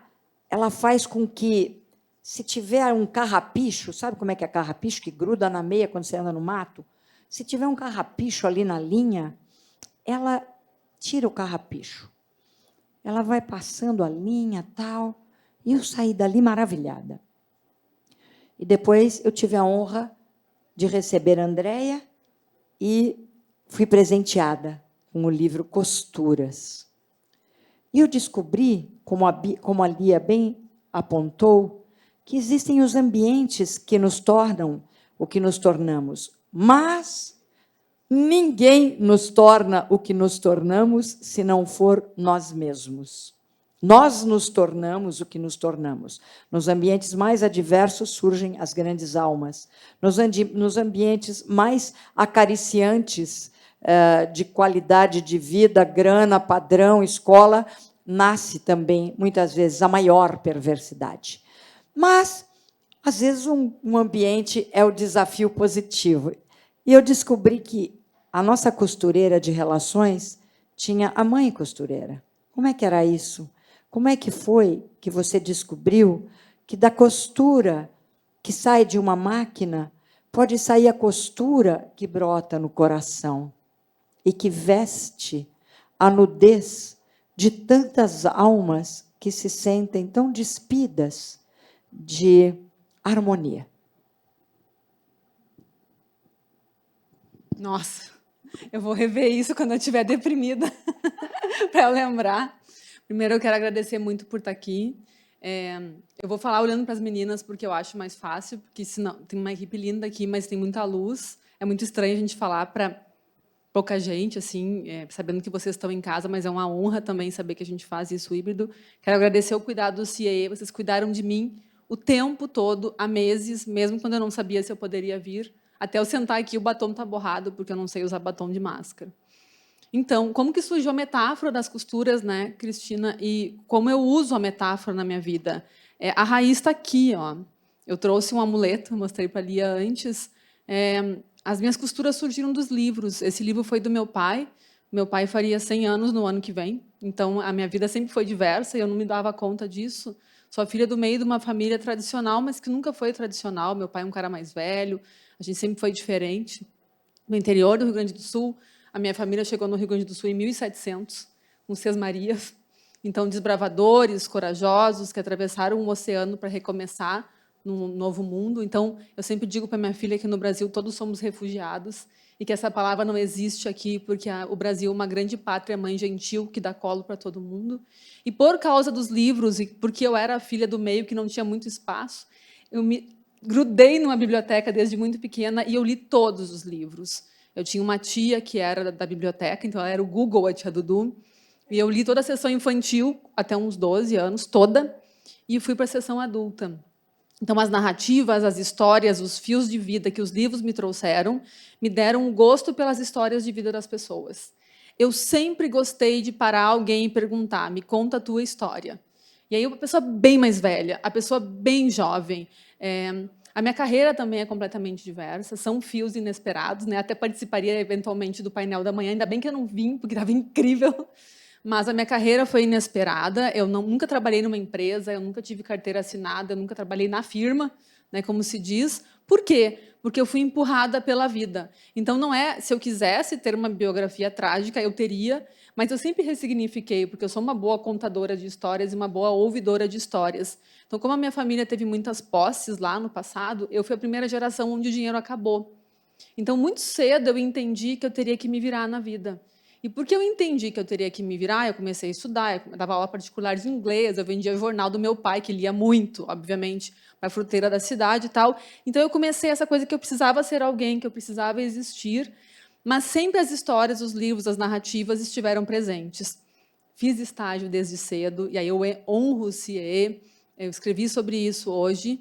Speaker 2: faz com que, se tiver um carrapicho, sabe como é que é carrapicho, que gruda na meia quando você anda no mato? Se tiver um carrapicho ali na linha, ela tira o carrapicho. Ela vai passando a linha, tal, e eu saí dali maravilhada. E depois eu tive a honra de receber a Andréia e fui presenteada com o livro Costuras. E eu descobri, como a Lia bem apontou, que existem os ambientes que nos tornam o que nos tornamos, mas ninguém nos torna o que nos tornamos se não for nós mesmos. Nós nos tornamos o que nos tornamos. Nos ambientes mais adversos surgem as grandes almas. Nos ambientes mais acariciantes de qualidade de vida, grana, padrão, escola, nasce também, muitas vezes, a maior perversidade. Mas, às vezes, um ambiente é o desafio positivo. E eu descobri que a nossa costureira de relações tinha a mãe costureira. Como é que era isso? Como é que foi que você descobriu que da costura que sai de uma máquina pode sair a costura que brota no coração e que veste a nudez de tantas almas que se sentem tão despidas de harmonia?
Speaker 4: Nossa, eu vou rever isso quando eu estiver deprimida, para eu lembrar. Primeiro, eu quero agradecer muito por estar aqui. Eu vou falar olhando para as meninas, porque eu acho mais fácil, porque senão, tem uma equipe linda aqui, mas tem muita luz. É muito estranho a gente falar para pouca gente, assim, sabendo que vocês estão em casa, mas é uma honra também saber que a gente faz isso híbrido. Quero agradecer o cuidado do CIE, vocês cuidaram de mim o tempo todo, há meses, mesmo quando eu não sabia se eu poderia vir. Até eu sentar aqui, o batom está borrado, porque eu não sei usar batom de máscara. Então, como que surgiu a metáfora das costuras, né, Cristina? E como eu uso a metáfora na minha vida? A raiz está aqui, ó. Eu trouxe um amuleto, mostrei para a Lia antes. As minhas costuras surgiram dos livros. Esse livro foi do meu pai. Meu pai faria 100 anos no ano que vem. Então, a minha vida sempre foi diversa e eu não me dava conta disso. Sou filha do meio de uma família tradicional, mas que nunca foi tradicional. Meu pai é um cara mais velho. A gente sempre foi diferente. No interior do Rio Grande do Sul, a minha família chegou no Rio Grande do Sul em 1700, com 6 Marias. Então, desbravadores, corajosos, que atravessaram o oceano para recomeçar num novo mundo. Então, eu sempre digo para minha filha que no Brasil todos somos refugiados e que essa palavra não existe aqui, porque o Brasil é uma grande pátria mãe gentil que dá colo para todo mundo. E por causa dos livros, e porque eu era a filha do meio, que não tinha muito espaço, eu me grudei numa biblioteca desde muito pequena e eu li todos os livros. Eu tinha uma tia que era da biblioteca, então ela era o Google, a tia Dudu, e eu li toda a sessão infantil, até uns 12 anos, toda, e fui para a sessão adulta. Então, as narrativas, as histórias, os fios de vida que os livros me trouxeram, me deram um gosto pelas histórias de vida das pessoas. Eu sempre gostei de parar alguém e perguntar, me conta a tua história. E aí, uma pessoa bem mais velha, a pessoa bem jovem. A minha carreira também é completamente diversa, são fios inesperados, né? Até participaria, eventualmente, do painel da manhã, ainda bem que eu não vim, porque estava incrível. Mas a minha carreira foi inesperada, eu nunca trabalhei numa empresa, eu nunca tive carteira assinada, eu nunca trabalhei na firma, né, como se diz. Por quê? Porque eu fui empurrada pela vida. Então, não é, se eu quisesse ter uma biografia trágica, eu teria, mas eu sempre ressignifiquei, porque eu sou uma boa contadora de histórias e uma boa ouvidora de histórias. Então, como a minha família teve muitas posses lá no passado, eu fui a primeira geração onde o dinheiro acabou. Então, muito cedo, eu entendi que eu teria que me virar na vida. E porque eu entendi que eu teria que me virar, eu comecei a estudar, eu dava aula particular de inglês, eu vendia jornal do meu pai, que lia muito, obviamente, para a fruteira da cidade e tal. Então, eu comecei essa coisa que eu precisava ser alguém, que eu precisava existir, mas sempre as histórias, os livros, as narrativas estiveram presentes. Fiz estágio desde cedo, e aí eu honro o CIE, eu escrevi sobre isso hoje,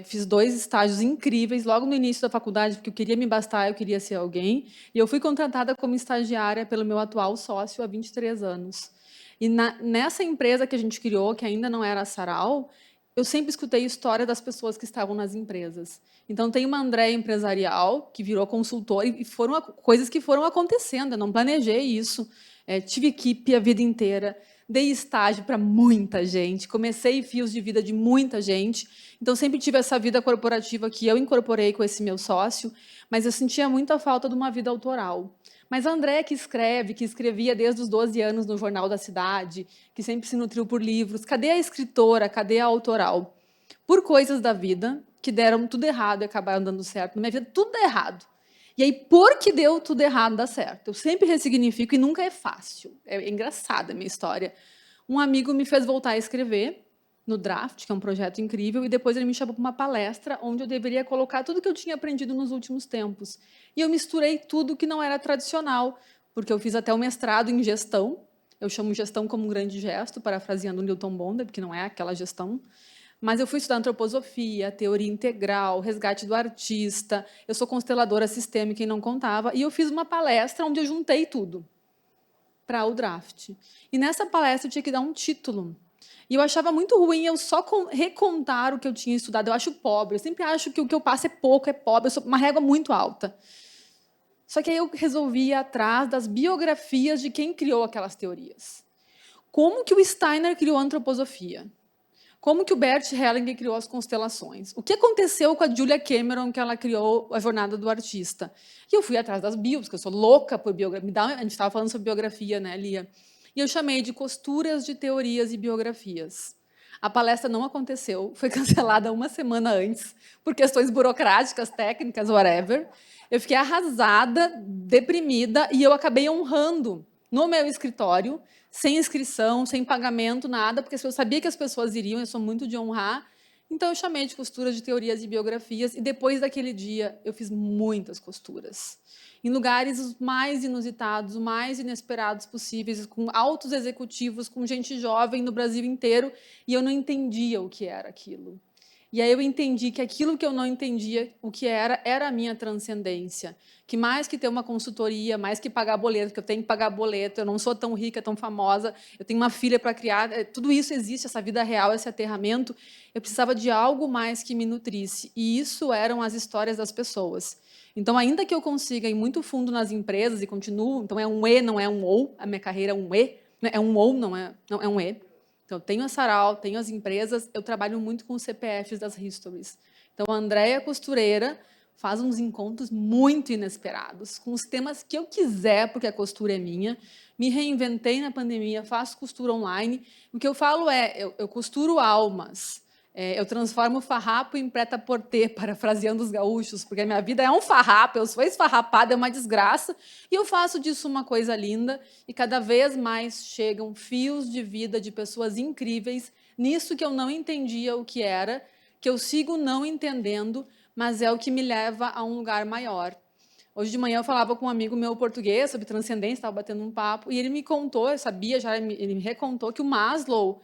Speaker 4: fiz 2 estágios incríveis logo no início da faculdade, porque eu queria me bastar, eu queria ser alguém, e eu fui contratada como estagiária pelo meu atual sócio há 23 anos. E nessa empresa que a gente criou, que ainda não era a Sarau, eu sempre escutei história das pessoas que estavam nas empresas. Então, tem uma Andréia empresarial, que virou consultora, e foram coisas que foram acontecendo, eu não planejei isso. Tive equipe a vida inteira, dei estágio para muita gente, comecei fios de vida de muita gente, então sempre tive essa vida corporativa que eu incorporei com esse meu sócio, mas eu sentia muita falta de uma vida autoral. Mas a Andréia que escreve, que escrevia desde os 12 anos no Jornal da Cidade, que sempre se nutriu por livros, cadê a escritora, cadê a autoral? Por coisas da vida, que deram tudo errado e acabaram dando certo. Na minha vida, tudo dá errado. E aí, porque deu tudo errado, dá certo. Eu sempre ressignifico e nunca é fácil. É engraçada a minha história. Um amigo me fez voltar a escrever no Draft, que é um projeto incrível, e depois ele me chamou para uma palestra onde eu deveria colocar tudo que eu tinha aprendido nos últimos tempos. E eu misturei tudo que não era tradicional, porque eu fiz até o mestrado em gestão. Eu chamo gestão como um grande gesto, parafraseando o Newton Bonder, porque não é aquela gestão. Mas eu fui estudar antroposofia, teoria integral, resgate do artista, eu sou consteladora sistêmica e não contava, e eu fiz uma palestra onde eu juntei tudo para o Draft. E nessa palestra eu tinha que dar um título. E eu achava muito ruim eu só recontar o que eu tinha estudado. Eu acho pobre, eu sempre acho que o que eu passo é pouco, é pobre, eu sou uma régua muito alta. Só que aí eu resolvi ir atrás das biografias de quem criou aquelas teorias. Como que o Steiner criou a antroposofia? Como que o Bert Hellinger criou as constelações? O que aconteceu com a Julia Cameron, que ela criou a Jornada do Artista? E eu fui atrás das bios, porque eu sou louca por biografia. A gente estava falando sobre biografia, né, Lia? E eu chamei de costuras de teorias e biografias. A palestra não aconteceu, foi cancelada uma semana antes, por questões burocráticas, técnicas, whatever. Eu fiquei arrasada, deprimida, e eu acabei honrando no meu escritório, sem inscrição, sem pagamento, nada, porque eu sabia que as pessoas iriam, eu sou muito de honrar. Então, eu chamei de costuras de teorias e biografias, e depois daquele dia, eu fiz muitas costuras. Em lugares os mais inusitados, os mais inesperados possíveis, com altos executivos, com gente jovem no Brasil inteiro, e eu não entendia o que era aquilo. E aí eu entendi que aquilo que eu não entendia o que era a minha transcendência. Que mais que ter uma consultoria, mais que pagar boleto, porque eu tenho que pagar boleto, eu não sou tão rica, tão famosa, eu tenho uma filha para criar, tudo isso existe, essa vida real, esse aterramento. Eu precisava de algo mais que me nutrisse. E isso eram as histórias das pessoas. Então, ainda que eu consiga ir muito fundo nas empresas e continuo, então é um E, não é um OU, a minha carreira é um E, é um OU, não é um E. Então, eu tenho a Sarau, tenho as empresas, eu trabalho muito com os CPFs das histories. Então, a Andréia Costureira faz uns encontros muito inesperados, com os temas que eu quiser, porque a costura é minha. Me reinventei na pandemia, faço costura online. O que eu falo é, eu costuro almas. Eu transformo farrapo em prêt-à-porter, parafraseando os gaúchos, porque a minha vida é um farrapo, eu sou esfarrapada, é uma desgraça, e eu faço disso uma coisa linda, e cada vez mais chegam fios de vida de pessoas incríveis, nisso que eu não entendia o que era, que eu sigo não entendendo, mas é o que me leva a um lugar maior. Hoje de manhã eu falava com um amigo meu português sobre transcendência, estava batendo um papo, e ele me contou, eu sabia já, ele me recontou que o Maslow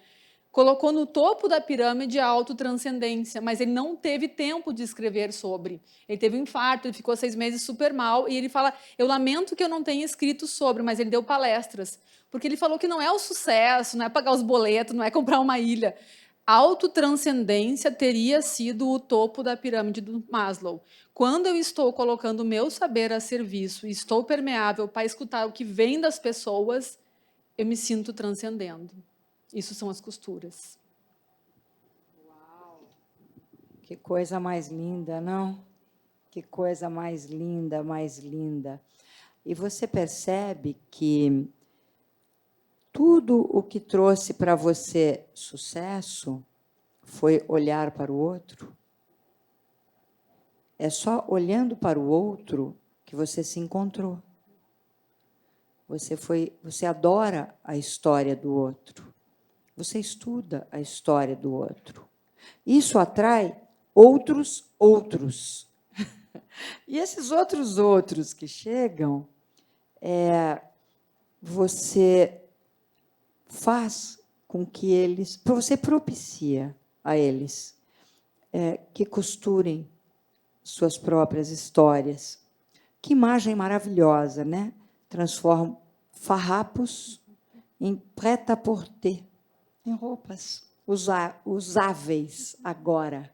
Speaker 4: colocou no topo da pirâmide a autotranscendência, mas ele não teve tempo de escrever sobre. Ele teve um infarto, ele ficou 6 meses super mal, e ele fala, eu lamento que eu não tenha escrito sobre, mas ele deu palestras, porque ele falou que não é o sucesso, não é pagar os boletos, não é comprar uma ilha. A autotranscendência teria sido o topo da pirâmide do Maslow. Quando eu estou colocando o meu saber a serviço e estou permeável para escutar o que vem das pessoas, eu me sinto transcendendo. Isso são as costuras.
Speaker 2: Que coisa mais linda, não? Que coisa mais linda, mais linda. E você percebe que tudo o que trouxe para você sucesso foi olhar para o outro? É só olhando para o outro que você se encontrou. Você adora a história do outro. Você estuda a história do outro. Isso atrai outros. E esses outros que chegam, você faz com que eles, você propicia a eles que costurem suas próprias histórias. Que imagem maravilhosa, né? Transformam farrapos em prêt-à-porter, em roupas usáveis agora.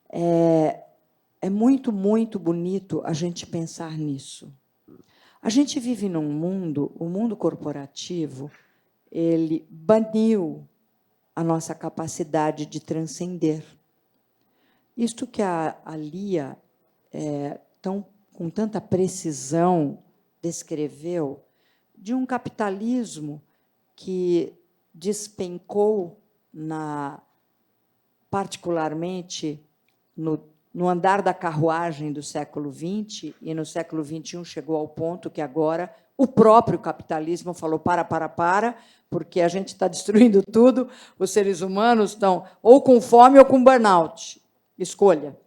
Speaker 2: É muito, muito bonito a gente pensar nisso. A gente vive num mundo, o mundo corporativo, ele baniu a nossa capacidade de transcender. Isto que a Lia, com tanta precisão, descreveu, de um capitalismo que despencou, particularmente, no andar da carruagem do século XX, e no século XXI chegou ao ponto que agora o próprio capitalismo falou para, porque a gente está destruindo tudo, os seres humanos estão ou com fome ou com burnout. Escolha,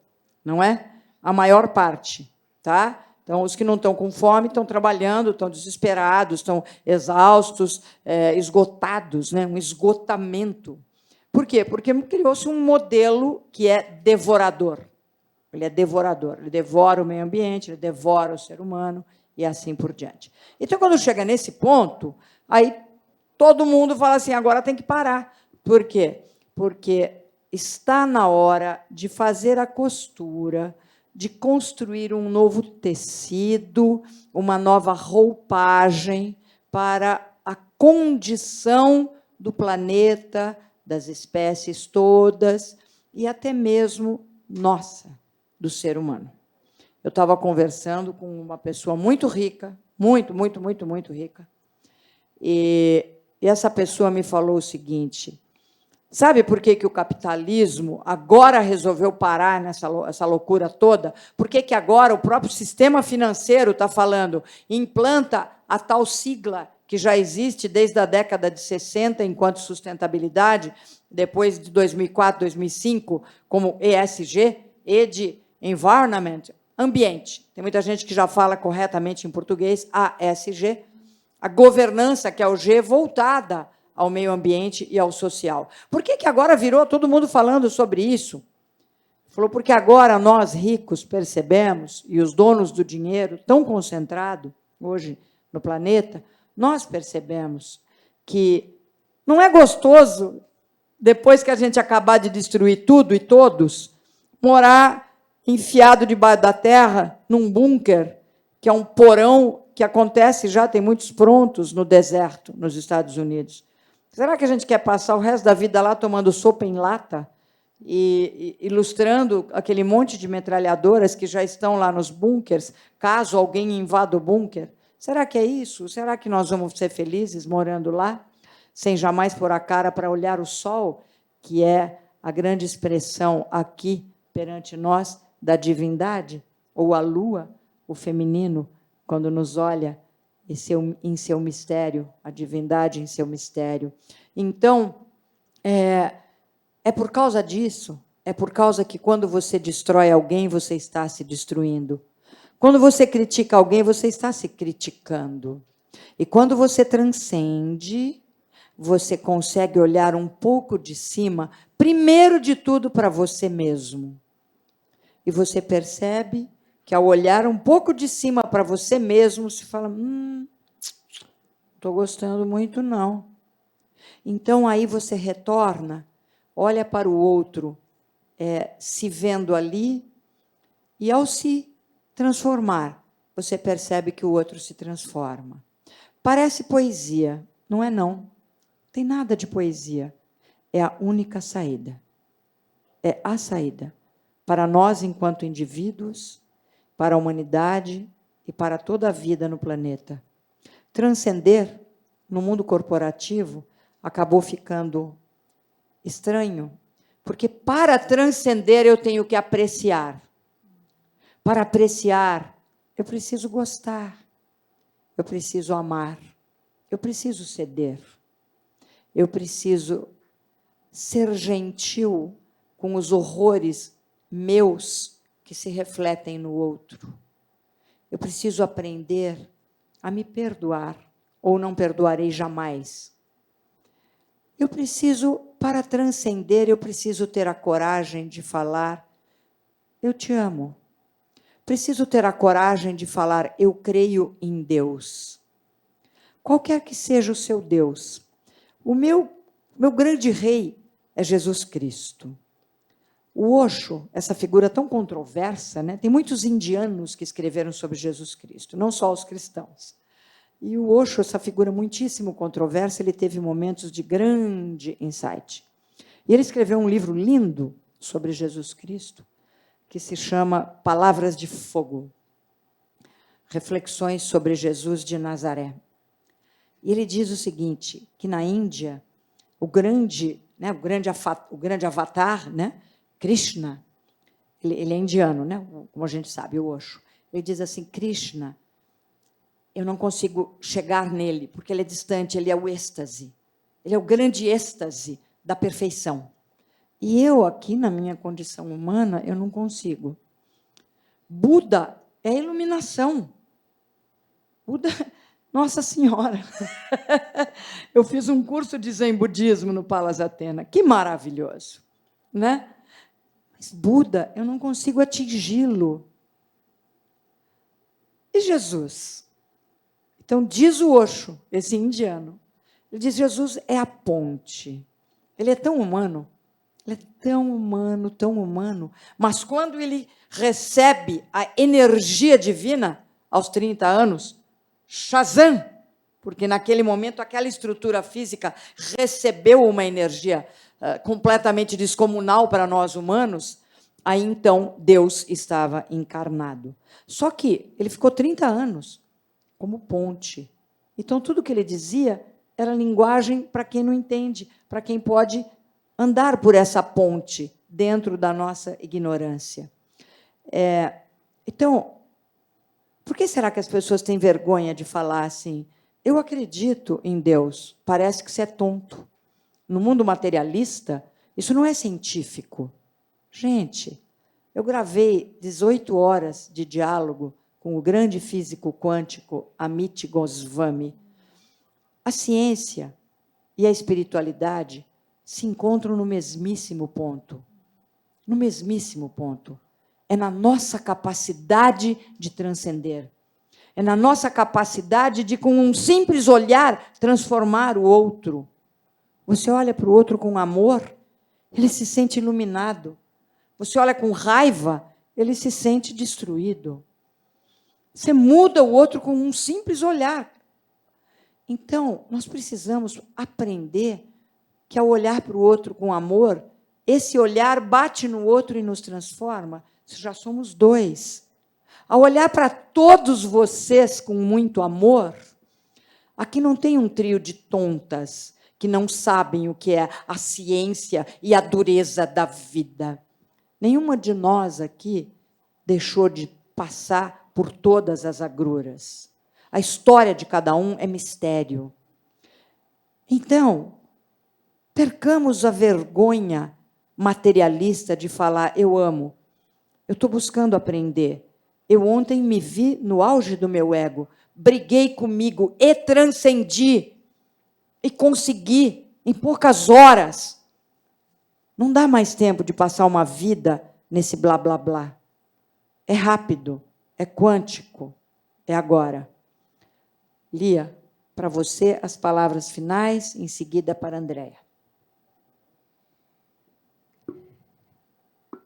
Speaker 2: não é? A maior parte, tá? Então, os que não estão com fome estão trabalhando, estão desesperados, estão exaustos, esgotados, né? Um esgotamento. Por quê? Porque criou-se um modelo que é devorador. Ele é devorador, ele devora o meio ambiente, ele devora o ser humano e assim por diante. Então, quando chega nesse ponto, aí todo mundo fala assim, agora tem que parar. Por quê? Porque está na hora de fazer a costura, de construir um novo tecido, uma nova roupagem para a condição do planeta, das espécies todas, e até mesmo nossa, do ser humano. Eu estava conversando com uma pessoa muito rica, muito rica, e essa pessoa me falou o seguinte: sabe por que o capitalismo agora resolveu parar essa loucura toda? Por que agora o próprio sistema financeiro está falando, implanta a tal sigla que já existe desde a década de 60, enquanto sustentabilidade, depois de 2004, 2005, como ESG, E de Environment, ambiente. Tem muita gente que já fala corretamente em português, ASG, a governança, que é o G, voltada ao meio ambiente e ao social. Por que agora virou todo mundo falando sobre isso? Falou, porque agora nós, ricos, percebemos, e os donos do dinheiro, tão concentrado hoje no planeta, nós percebemos que não é gostoso, depois que a gente acabar de destruir tudo e todos, morar enfiado debaixo da terra, num bunker, que é um porão que acontece já, tem muitos prontos no deserto, nos Estados Unidos. Será que a gente quer passar o resto da vida lá tomando sopa em lata e ilustrando aquele monte de metralhadoras que já estão lá nos bunkers, caso alguém invada o bunker? Será que é isso? Será que nós vamos ser felizes morando lá, sem jamais pôr a cara para olhar o sol, que é a grande expressão aqui perante nós da divindade, ou a lua, o feminino, quando nos olha em seu mistério, a divindade em seu mistério. Então, é por causa disso, é por causa que quando você destrói alguém, você está se destruindo. Quando você critica alguém, você está se criticando. E quando você transcende, você consegue olhar um pouco de cima, primeiro de tudo para você mesmo. E você percebe que, ao olhar um pouco de cima para você mesmo, se fala, não estou gostando muito, não. Então, aí você retorna, olha para o outro, se vendo ali, e, ao se transformar, você percebe que o outro se transforma. Parece poesia, Não é não. Tem nada de poesia. É a única saída. É a saída. Para nós, enquanto indivíduos, para a humanidade e para toda a vida no planeta. Transcender, no mundo corporativo, acabou ficando estranho, porque para transcender eu tenho que apreciar. Para apreciar, eu preciso gostar, eu preciso amar, eu preciso ceder, eu preciso ser gentil com os horrores meus que se refletem no outro. Eu preciso aprender a me perdoar, ou não perdoarei jamais. Eu preciso, para transcender, eu preciso ter a coragem de falar, eu te amo. Preciso ter a coragem de falar, eu creio em Deus. Qualquer que seja o seu Deus. O meu grande rei é Jesus Cristo. O Osho, essa figura tão controversa, né? Tem muitos indianos que escreveram sobre Jesus Cristo, não só os cristãos. E o Osho, essa figura muitíssimo controversa, ele teve momentos de grande insight. E ele escreveu um livro lindo sobre Jesus Cristo, que se chama Palavras de Fogo, Reflexões sobre Jesus de Nazaré. E ele diz o seguinte, que na Índia, o grande avatar, né, Krishna, ele é indiano, né, como a gente sabe, o Osho. Ele diz assim, Krishna, eu não consigo chegar nele, porque ele é distante, ele é o êxtase. Ele é o grande êxtase da perfeição. E eu, aqui, na minha condição humana, eu não consigo. Buda é a iluminação. Buda, Nossa Senhora. Eu fiz um curso de Zen Budismo no Palas Atena. Que maravilhoso, né? Mas Buda, eu não consigo atingi-lo. E Jesus? Então, diz o Osho, esse indiano, ele diz, Jesus é a ponte. Ele é tão humano, tão humano, mas quando ele recebe a energia divina, aos 30 anos, Shazam, porque naquele momento aquela estrutura física recebeu uma energia completamente descomunal para nós humanos, aí então Deus estava encarnado. Só que ele ficou 30 anos como ponte. Então, tudo que ele dizia era linguagem para quem não entende, para quem pode andar por essa ponte dentro da nossa ignorância. Então, por que será que as pessoas têm vergonha de falar assim? Eu acredito em Deus. Parece que você é tonto. No mundo materialista, isso não é científico. Gente, eu gravei 18 horas de diálogo com o grande físico quântico Amit Goswami. A ciência e a espiritualidade se encontram no mesmíssimo ponto. No mesmíssimo ponto. É na nossa capacidade de transcender. É na nossa capacidade de, com um simples olhar, transformar o outro. Você olha para o outro com amor, ele se sente iluminado. Você olha com raiva, ele se sente destruído. Você muda o outro com um simples olhar. Então, nós precisamos aprender que, ao olhar para o outro com amor, esse olhar bate no outro e nos transforma. Já somos dois. Ao olhar para todos vocês com muito amor, aqui não tem um trio de tontas que não sabem o que é a ciência e a dureza da vida. Nenhuma de nós aqui deixou de passar por todas as agruras. A história de cada um é mistério. Então, percamos a vergonha materialista de falar, eu amo, eu estou buscando aprender. Eu ontem me vi no auge do meu ego, briguei comigo e transcendi, e consegui em poucas horas. Não dá mais tempo de passar uma vida nesse blá, blá, blá. É rápido. É quântico, é agora. Lia, para você, as palavras finais, em seguida para a Andréia.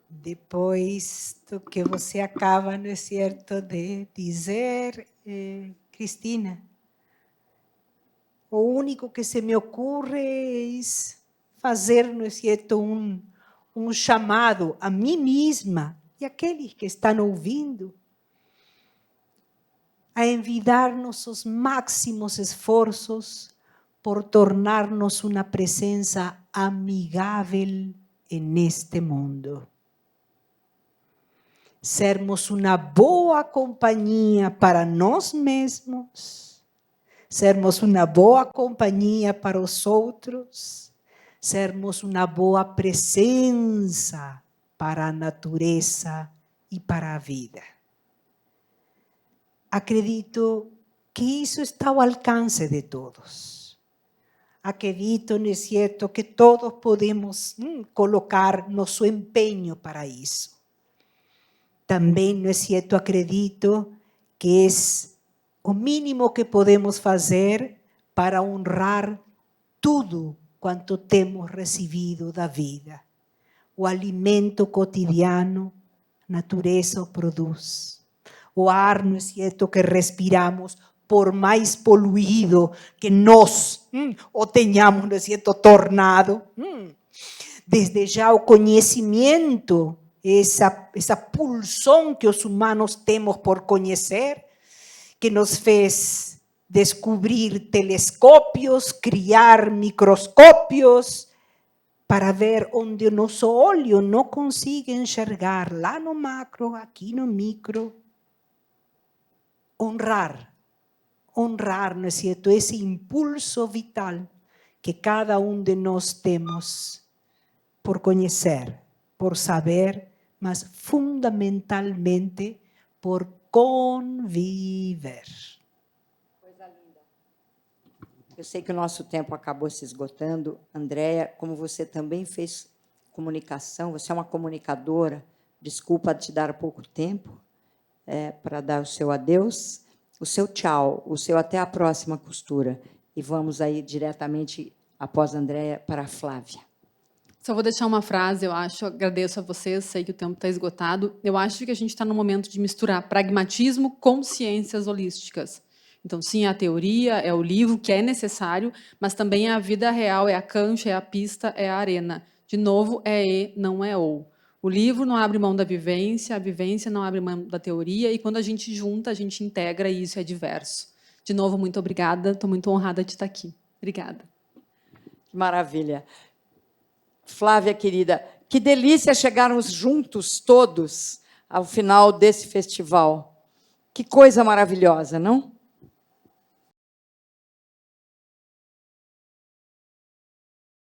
Speaker 3: Depois do que você acaba, não é certo, de dizer, Cristina, o único que se me ocorre é fazer, não é certo, um chamado a mim mesma e àqueles que estão ouvindo a envidar-nos os máximos esforços por tornar-nos uma presença amigável neste mundo. Sermos uma boa companhia para nós mesmos, sermos uma boa companhia para os outros, sermos uma boa presença para a natureza e para a vida. Acredito que isso está ao alcance de todos. Acredito, não é certo, que todos podemos colocar nosso empenho para isso. Também, não é certo, acredito que é o mínimo que podemos fazer para honrar tudo quanto temos recebido da vida. O alimento cotidiano, a natureza o produz. O ar, não é certo, que respiramos, por mais poluído que nós o tenhamos, não é certo, tornado. Desde já o conhecimento, essa pulsão que os humanos temos por conhecer, que nos fez descobrir telescópios, criar microscópios, para ver onde o nosso olho não consegue enxergar, lá no macro, aqui no micro. Honrar, não é certo, esse impulso vital que cada de nós temos por conhecer, por saber, mas fundamentalmente por conviver.
Speaker 2: Coisa linda. Eu sei que o nosso tempo acabou se esgotando. Andréia, como você também fez comunicação, você é uma comunicadora, desculpa te dar pouco tempo, para dar o seu adeus, o seu tchau, o seu até a próxima costura. E vamos aí diretamente, após a Andréia, para a Flávia.
Speaker 4: Só vou deixar uma frase, eu acho, agradeço a vocês, sei que o tempo está esgotado. Eu acho que a gente está no momento de misturar pragmatismo com ciências holísticas. Então, sim, a teoria, é o livro, que é necessário, mas também é a vida real, é a cancha, é a pista, é a arena. De novo, é e, não é ou. O livro não abre mão da vivência, a vivência não abre mão da teoria, e quando a gente junta, a gente integra, e isso é diverso. De novo, muito obrigada, estou muito honrada de estar aqui. Obrigada.
Speaker 2: Que maravilha. Flávia, querida, que delícia chegarmos juntos, todos, ao final desse festival. Que coisa maravilhosa, não?